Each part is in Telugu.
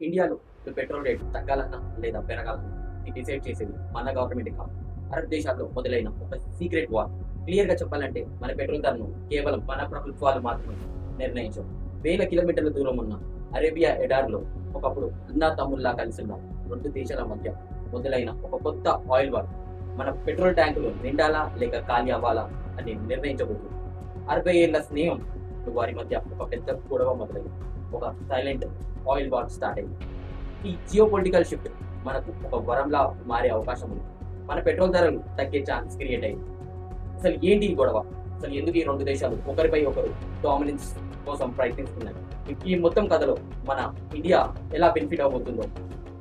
ఇండియాలో పెట్రోల్ రేట్ తగ్గాలన్నా లేదా పెరగాలన్నా ఇది డిసైడ్ చేసేది మన గవర్నమెంట్ కాదు. అరబ్ దేశాల్లో మొదలైన ఒక సీక్రెట్ వార్. క్లియర్ గా చెప్పాలంటే మన పెట్రోల్ ధరను కేవలం మన ప్రభుత్వాలు మాత్రమే నిర్ణయించవు. వేల కిలోమీటర్ల దూరం ఉన్న అరేబియా ఎడారిలో ఒకప్పుడు అన్నా తమ్ముల్లా కలిసి ఉన్న రెండు దేశాల మధ్య మొదలైన ఒక కొత్త ఆయిల్ వార్ మన పెట్రోల్ ట్యాంకులు నిండాలా లేక ఖాళీ అవ్వాలా అని నిర్ణయించబోతుంది. 60 ఏళ్ల స్నేహం వారి మధ్య ఒక పెద్ద గొడవ మొదలైంది. ఒక సైలెంట్ ఆయిల్ వార్ స్టార్ట్ అయింది. ఈ జియో పొలిటికల్ షిఫ్ట్ మనకు ఒక వరంలా మారే అవకాశం ఉంది. మన పెట్రోల్ ధరలు తగ్గే ఛాన్స్ క్రియేట్ అయింది. అసలు ఏంటి ఈ గొడవ? అసలు ఎందుకు ఈ రెండు దేశాలు ఒకరిపై ఒకరు డామినెన్స్ కోసం ప్రయత్నిస్తున్నాయి? ఈ మొత్తం కథలో మన ఇండియా ఎలా బెనిఫిట్ అవబోతుందో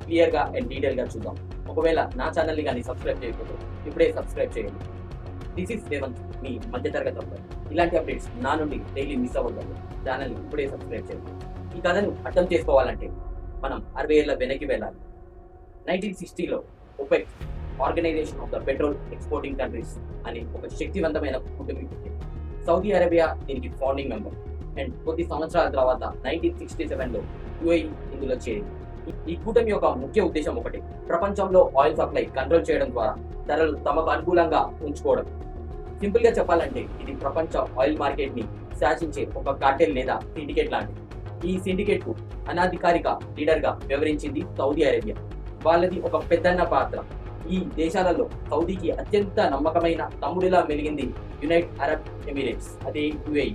క్లియర్ గా అండ్ డీటెయిల్ గా చూద్దాం. ఒకవేళ నా ఛానల్ ని కానీ సబ్స్క్రైబ్ చేయకపోతే ఇప్పుడే సబ్స్క్రైబ్ చేయండి. దిస్ ఇస్ రేవంత్, మీ మధ్యతరగతి అబ్బాయి. ఇలాంటి అప్డేట్స్ నా నుండి డైలీ మిస్ అవ్వద్దు. ఛానల్ ని ఇప్పుడే సబ్స్క్రైబ్ చేయండి. ఈ కథను అర్థం చేసుకోవాలంటే మనం 60 ఏళ్ల వెనక్కి వెళ్ళాలి. 1960లో OPEC, organisation of the petrol exporting countries అని ఒక శక్తివంతమైన కూటమి పుట్టింది. సౌదీ అరేబియా దీనికి ఫౌండింగ్ మెంబర్. అండ్ కొద్ది సంవత్సరాల తర్వాత 1967లో యుఏఈ ఇందులో చేరింది. ఈ కూటమి యొక్క ముఖ్య ఉద్దేశం ఒకటి, ప్రపంచంలో ఆయిల్ సప్లై కంట్రోల్ చేయడం ద్వారా ధరలు తమకు అనుకూలంగా ఉంచుకోవడం. సింపుల్ గా చెప్పాలంటే ఇది ప్రపంచ ఆయిల్ మార్కెట్ ని శాసించే ఒక కార్టెల్ లేదా సిండికేట్ లాంటిది. ఈ సిండికేట్ కు అనాధికారిక లీడర్ గా వివరించింది సౌదీ అరేబియా. వాళ్ళది ఒక పెద్దన్న పాత్ర. ఈ దేశాలలో సౌదీకి అత్యంత నమ్మకమైన తమ్ముడిలా మెలిగింది యునైటెడ్ అరబ్ ఎమిరేట్స్, అదే యుఏఈ.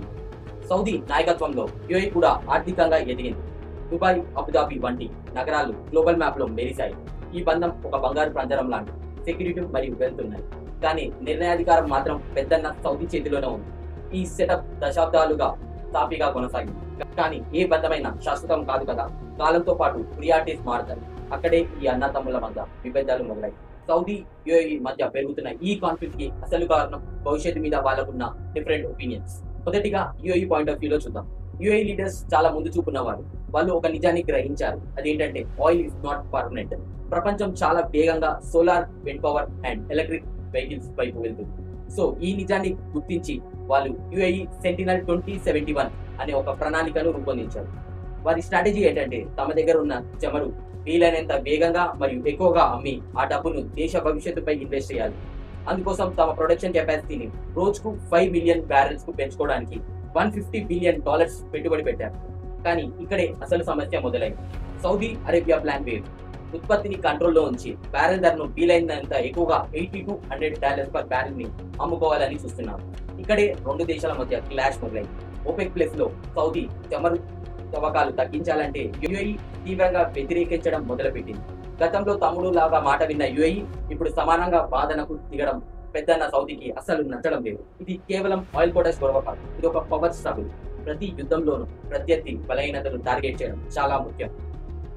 సౌదీ నాయకత్వంలో యుఏఈ కూడా ఆర్థికంగా ఎదిగింది. దుబాయ్, అబుదాబి వంటి నగరాలు గ్లోబల్ మ్యాప్ లో మెరిశాయి. ఈ బంధం ఒక బంగారు పంజరం లాంటి సెక్యూరిటీ మరియు వెల్త్ ఉన్నాయి. కానీ నిర్ణయాధికారం మాత్రం పెద్దన్న సౌదీ చేతిలోనే ఉంది. ఈ సెటప్ దశాబ్దాలుగా సాఫీగా కొనసాగింది. కానీ ఏ బంధమైన శాశ్వతం కాదు కదా. కాలంతో పాటు ప్రియారిటీస్ మారుతాయి. అక్కడే ఈ అన్నతమ్ముల మధ్య విభేదాలు మొదలయ్యాయి. సౌదీ యుఏఈ మధ్య పెరుగుతున్న ఈ కాన్ఫ్లిక్ట్ కి అసలు కారణం భవిష్యత్తు మీద వాళ్ళకున్న డిఫరెంట్ ఒపీనియన్స్. మొదటిగా యుఏఈ పాయింట్ ఆఫ్ వ్యూలో చూద్దాం. యుఏఈ లీడర్స్ చాలా ముందు చూపున్నవారు. వాళ్ళు ఒక నిజాన్ని గ్రహించారు. అదేంటంటే ఆయిల్ ఇస్ నాట్ పర్మనెంట్. ప్రపంచం చాలా వేగంగా solar, wind power and electric vehicles వైపు వెళ్తుంది. సో ఈ నిజాన్ని గుర్తించి వాళ్ళు యుఏఈ సెంటినల్ 2071 అనే ఒక ప్రణాళికను రూపొందించారు. వారి స్ట్రాటజీ ఏంటంటే తమ దగ్గర ఉన్న చమురు వీలైనంత వేగంగా మరియు ఎక్కువగా అమ్మి ఆ డబ్బును దేశ భవిష్యత్తుపై ఇన్వెస్ట్ చేయాలి. అందుకోసం తమ ప్రొడక్షన్ కెపాసిటీని రోజుకు 5 మిలియన్ బ్యారెల్స్ కు పెంచుకోవడానికి $150 బిలియన్ పెట్టుబడి పెట్టారు. కానీ ఇక్కడే అసలు సమస్య మొదలైంది. సౌదీ అరేబియా ప్లాన్ వేరు. ఉత్పత్తిని కంట్రోల్లో ఉంచి బ్యారెల్ ధరను వీలైనంత ఎక్కువగా $80 to $100 పర్ బ్యారెల్ ని అమ్ముకోవాలని చూస్తున్నారు. ఇక్కడే రెండు దేశాల మధ్య క్లాష్ మొదలైంది. ఓపెక్ ప్లస్ లో సౌదీ చమురు తవ్వకాలు తగ్గించాలంటే యుఏఈ తీవ్రంగా వ్యతిరేకించడం మొదలుపెట్టింది. గతంలో తమ్ముడు లాగా మాట విన్న యుఏఈ ఇప్పుడు సమానంగా వాదనకు దిగడం పెద్దన్న సౌదీకి అస్సలు నచ్చడం లేదు. ఇది కేవలం ఆయిల్ కోటర్స్ గొడవ కాదు, ఇది ఒక పవర్ స్ట్రగుల్. ప్రతి యుద్ధంలోనూ ప్రత్యర్థి బలహీనతను టార్గెట్ చేయడం చాలా ముఖ్యం.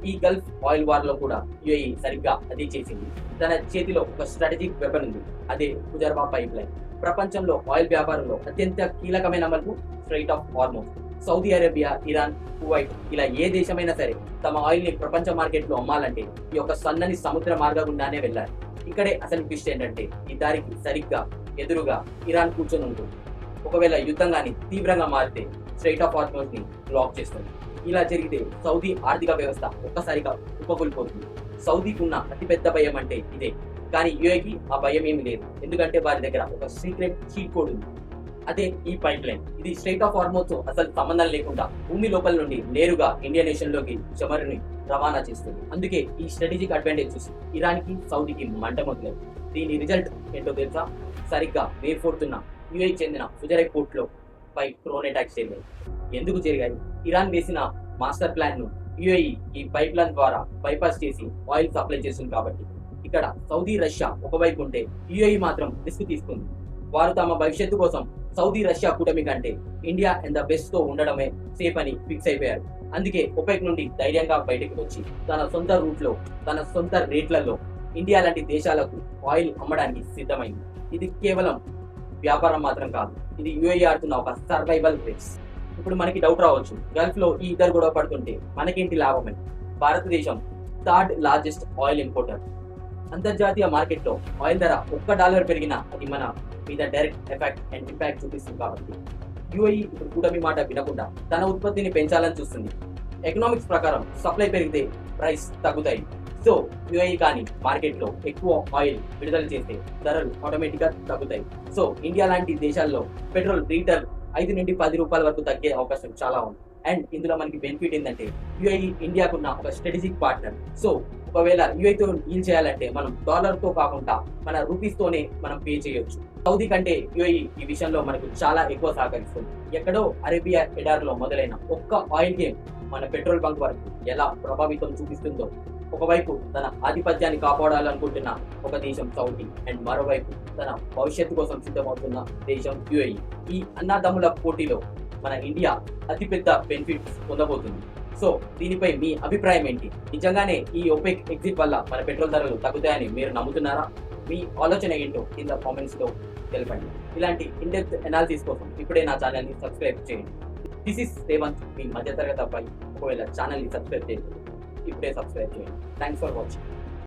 ఈ గల్ఫ్ ఆయిల్ వార్ లో కూడా యుఏఈ సరిగ్గా అదే చేసింది. తన చేతిలో ఒక స్ట్రాటజిక్ వెపన్ ఉంది, అదే హుజర్బా పైప్ లైన్. ప్రపంచంలో ఆయిల్ వ్యాపారంలో అత్యంత కీలకమైన మలుపు straight of Hormuz. Saudi Arabia, Iran, Kuwait ఇలా ఏ దేశమైనా సరే తమ ఆయిల్ ని ప్రపంచ మార్కెట్ లో అమ్మాలంటే ఈ యొక్క సన్నని సముద్ర మార్గం గుండానే వెళ్ళాలి. ఇక్కడే అసలు ట్విస్ట్ ఏంటంటే ఈ దారికి సరిగ్గా ఎదురుగా ఇరాన్ కూర్చొని ఉంటుంది. ఒకవేళ యుద్ధం కానీ తీవ్రంగా మారితే స్ట్రైట్ ఆఫ్ హార్మోజ్ ని బ్లాక్ చేస్తుంది. ఇలా జరిగితే సౌదీ ఆర్థిక వ్యవస్థ ఒక్కసారిగా ఉపకూలిపోతుంది. సౌదీకి ఉన్న అతిపెద్ద భయం అంటే ఇదే. కానీ యుఏకి ఆ భయం ఏమి లేదు. ఎందుకంటే వారి దగ్గర ఒక సీక్రెట్ చీట్ కోడ్ ఉంది, అదే ఈ పైప్ లైన్. ఇది స్ట్రైట్ ఆఫ్ హార్మోజ్ తో అసలు సంబంధం లేకుండా భూమి లోపల నుండి నేరుగా ఇండియన్ నేషన్ లోకి చమురుని రవాణా చేస్తుంది. అందుకే ఈ స్ట్రాటజిక్ అడ్వాంటేజ్ చూసి ఇరాన్ కి, సౌదీకి మంట మొదలైంది. దీని రిజల్ట్ ఏంటో తెలుసా? సరిగ్గా మే 4th యుఏకి చెందిన ఫుజైరా పోర్ట్ లో 5 డ్రోన్ అటాక్స్ జరిగాయి. ఎందుకు జరిగాయి? ఇరాన్ వేసిన మాస్టర్ ప్లాన్ ను యుఏఈ ఈ పైప్ లైన్ ద్వారా బైపాస్ చేసి ఆయిల్ సప్లై చేస్తుంది. కాబట్టి ఇక్కడ సౌదీ, రష్యా ఒకవైపు ఉంటే యుఏఈ మాత్రం రిస్క్ తీసుకుంది. వారు తమ భవిష్యత్తు కోసం సౌదీ, రష్యా కూటమి కంటే ఇండియా అండ్ ద బెస్ట్ తో ఉండడమే సేఫ్ అని ఫిక్స్ అయిపోయారు. అందుకే ఒపెక్ నుండి ధైర్యంగా బయటకు వచ్చి తన సొంత రూట్ లో, తన సొంత రేట్లలో ఇండియా లాంటి దేశాలకు ఆయిల్ అమ్మడానికి సిద్ధమైంది. ఇది కేవలం వ్యాపారం మాత్రం కాదు, ఇది యుఏఈ ఆడుతున్న ఒక సర్వైవల్ రేస్. ఇప్పుడు మనకి డౌట్ రావచ్చు, గల్ఫ్ లో ఈ ఇద్దరు గొడవ పడుతుంటే మనకేంటి లాభమని. భారతదేశం 3rd లార్జెస్ట్ ఆయిల్ ఇంపోర్టర్. అంతర్జాతీయ మార్కెట్లో ఆయిల్ ధర $1 పెరిగినా అది మన మీద డైరెక్ట్ ఎఫెక్ట్ అండ్ ఇంపాక్ట్ చూపిస్తుంది. కాబట్టి యుఏఈ ఇప్పుడు కూటమి మాట వినకుండా తన ఉత్పత్తిని పెంచాలని చూస్తుంది. ఎకనామిక్స్ ప్రకారం సప్లై పెరిగితే ప్రైస్ తగ్గుతాయి. సో యుఐ కానీ మార్కెట్లో ఎక్కువ ఆయిల్ విడుదల చేస్తే ధరలు ఆటోమేటిక్ గా తగ్గుతాయి. సో ఇండియా లాంటి దేశాల్లో పెట్రోల్ లీటర్ 5 నుండి 10 రూపాయల వరకు తగ్గే అవకాశం చాలా ఉంది. అండ్ ఇందులో మనకి బెనిఫిట్ ఏంటంటే యుఐ ఇండియాకున్న ఒక స్ట్రాటజిక్ పార్ట్నర్. సో ఒకవేళ యుఐతో డీల్ చేయాలంటే మనం డాలర్ తో కాకుండా మన రూపీస్ తోనే మనం పే చేయొచ్చు. సౌదీ కంటే యుఐ ఈ విషయంలో మనకు చాలా ఎక్కువ సహకరిస్తుంది. ఎక్కడో అరేబియా ఎడారిలో మొదలైన ఒక్క ఆయిల్ గేమ్ మన పెట్రోల్ బంక్ వరకు ఎలా ప్రభావితం చూపిస్తుందో, ఒకవైపు తన ఆధిపత్యాన్ని కాపాడాలనుకుంటున్న ఒక దేశం సౌదీ అండ్ మరోవైపు తన భవిష్యత్తు కోసం సిద్ధమవుతున్న దేశం యుఐ. ఈ అన్నదమ్ముల పోటీలో మన ఇండియా అతిపెద్ద బెనిఫిట్స్ పొందబోతుంది. సో దీనిపై మీ అభిప్రాయం ఏంటి? నిజంగానే ఈ OPEC ఎగ్జిట్ వల్ల మన పెట్రోల్ ధరలు తగ్గుతాయని మీరు నమ్ముతున్నారా? మీ ఆలోచన ఏంటో కింద కామెంట్స్ లో తెలపండి. ఇలాంటి ఇన్-డెప్త్ అనాలిసిస్ కోసం ఇప్పుడే నా ఛానల్ ని సబ్స్క్రైబ్ చేయండి. దిస్ ఇస్ రేవంత్, మీ మధ్యతరగతి అబ్బాయి. ఒకవేళ ఛానల్ ని సబ్స్క్రైబ్ చేయలేదు, ఇప్పుడే సబ్స్క్రైబ్ చేయండి. Thanks for watching.